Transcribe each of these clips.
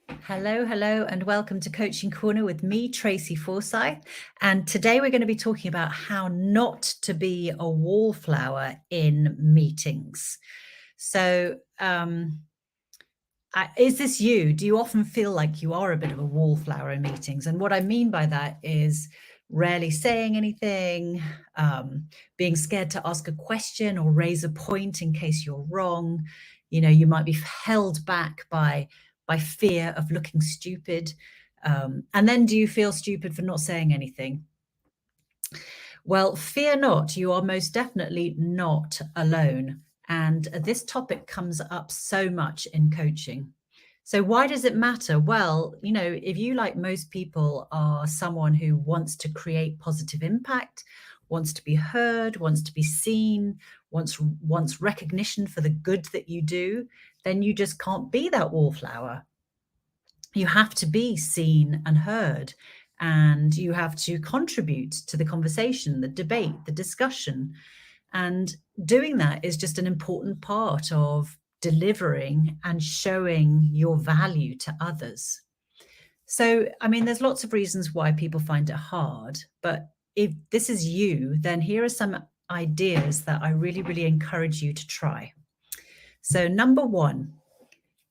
Hello, and welcome to Coaching Corner with me, Tracy Forsyth. And today we're going to be talking about how not to be a wallflower in meetings. So, is this you? Do you often feel like you are a bit of a wallflower in meetings? And what I mean by that is rarely saying anything, being scared to ask a question or raise a point in case you're wrong. You might be held back by fear of looking stupid. And then do you feel stupid for not saying anything? Well, fear not, you are most definitely not alone. And this topic comes up so much in coaching. So, why does it matter? Well, if you, like most people, are someone who wants to create positive impact, wants to be heard, wants to be seen, wants recognition for the good that you do, then you just can't be that wallflower. You have to be seen and heard, and you have to contribute to the conversation, the debate, the discussion. And doing that is just an important part of delivering and showing your value to others. So, there's lots of reasons why people find it hard, but if this is you, then here are some ideas that I really, really encourage you to try. So, number one,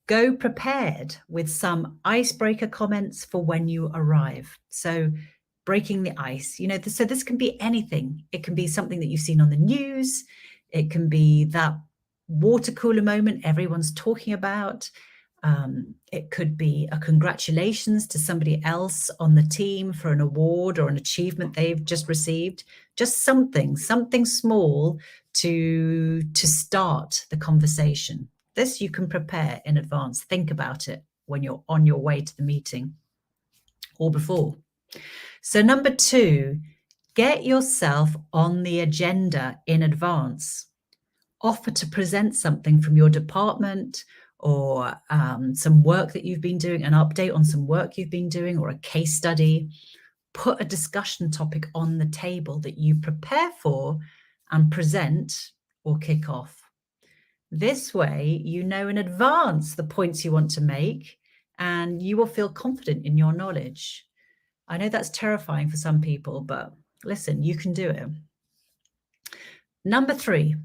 go prepared with some icebreaker comments for when you arrive. So, breaking the ice, so this can be anything. It can be something that you've seen on the news. It can be that water cooler moment everyone's talking about. It could be a congratulations to somebody else on the team for an award or an achievement they've just received. Just something small to start the conversation. This you can prepare in advance. Think about it when you're on your way to the meeting or before. So number two, get yourself on the agenda in advance. Offer to present something from your department or some work that you've been doing, an update on some work you've been doing, or a case study. Put a discussion topic on the table that you prepare for and present or kick off. This way, you know in advance the points you want to make, and you will feel confident in your knowledge. I know that's terrifying for some people, but listen, you can do it. Number three,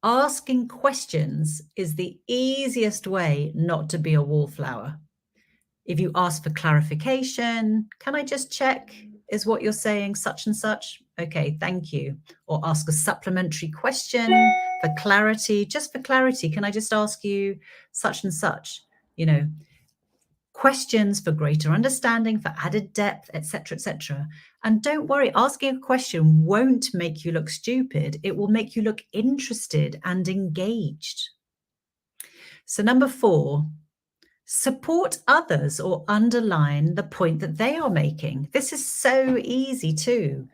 asking questions is the easiest way not to be a wallflower. If you ask for clarification, can I just check, is what you're saying such and such? Okay, thank you. Or ask a supplementary question for clarity. Just for clarity, can I just ask you such and such? Questions for greater understanding, for added depth, etc., etc. And don't worry, asking a question won't make you look stupid. It will make you look interested and engaged. So number four, support others or underline the point that they are making. This is so easy too.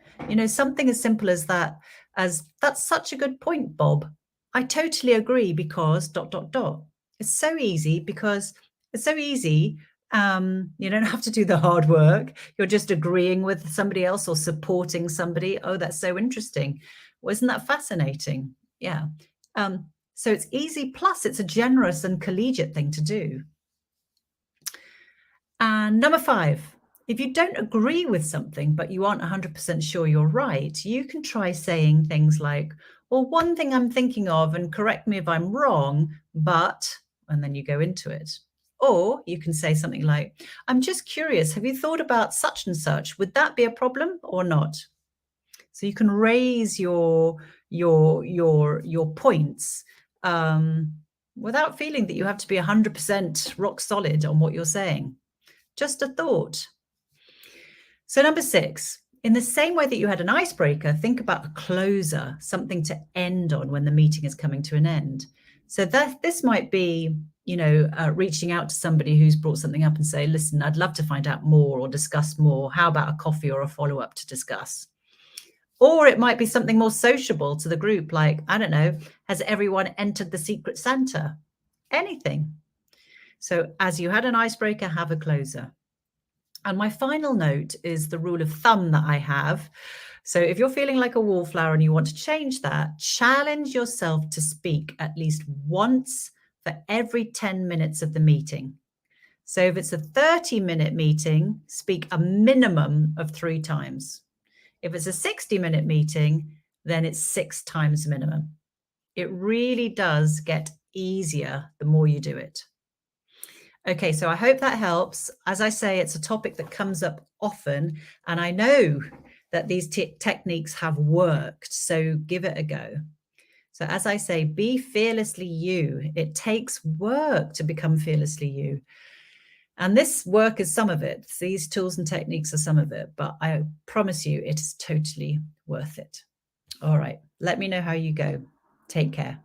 Something as simple as that, that's such a good point, Bob. I totally agree because ... It's so easy because it's so easy. You don't have to do the hard work. You're just agreeing with somebody else or supporting somebody. Oh, that's so interesting. Well, isn't that fascinating? Yeah. So it's easy, plus it's a generous and collegiate thing to do. And number five, if you don't agree with something, but you aren't 100% sure you're right, you can try saying things like, well, one thing I'm thinking of, and correct me if I'm wrong, but, and then you go into it. Or you can say something like, I'm just curious, have you thought about such and such? Would that be a problem or not? So you can raise your points without feeling that you have to be 100% rock solid on what you're saying. Just a thought. So number six, in the same way that you had an icebreaker, think about a closer, something to end on when the meeting is coming to an end. So this might be, reaching out to somebody who's brought something up and say, listen, I'd love to find out more or discuss more. How about a coffee or a follow-up to discuss? Or it might be something more sociable to the group, like, I don't know, has everyone entered the Secret Santa? Anything. So as you had an icebreaker, have a closer. And my final note is the rule of thumb that I have. So if you're feeling like a wallflower and you want to change that, challenge yourself to speak at least once for every 10 minutes of the meeting. So if it's a 30-minute meeting, speak a minimum of 3 times. If it's a 60-minute meeting, then it's 6 times minimum. It really does get easier the more you do it. Okay, so I hope that helps. As I say, it's a topic that comes up often, and I know that these techniques have worked, so give it a go. So as I say, be fearlessly you. It takes work to become fearlessly you. And this work is some of it. These tools and techniques are some of it, but I promise you it is totally worth it. All right, let me know how you go. Take care.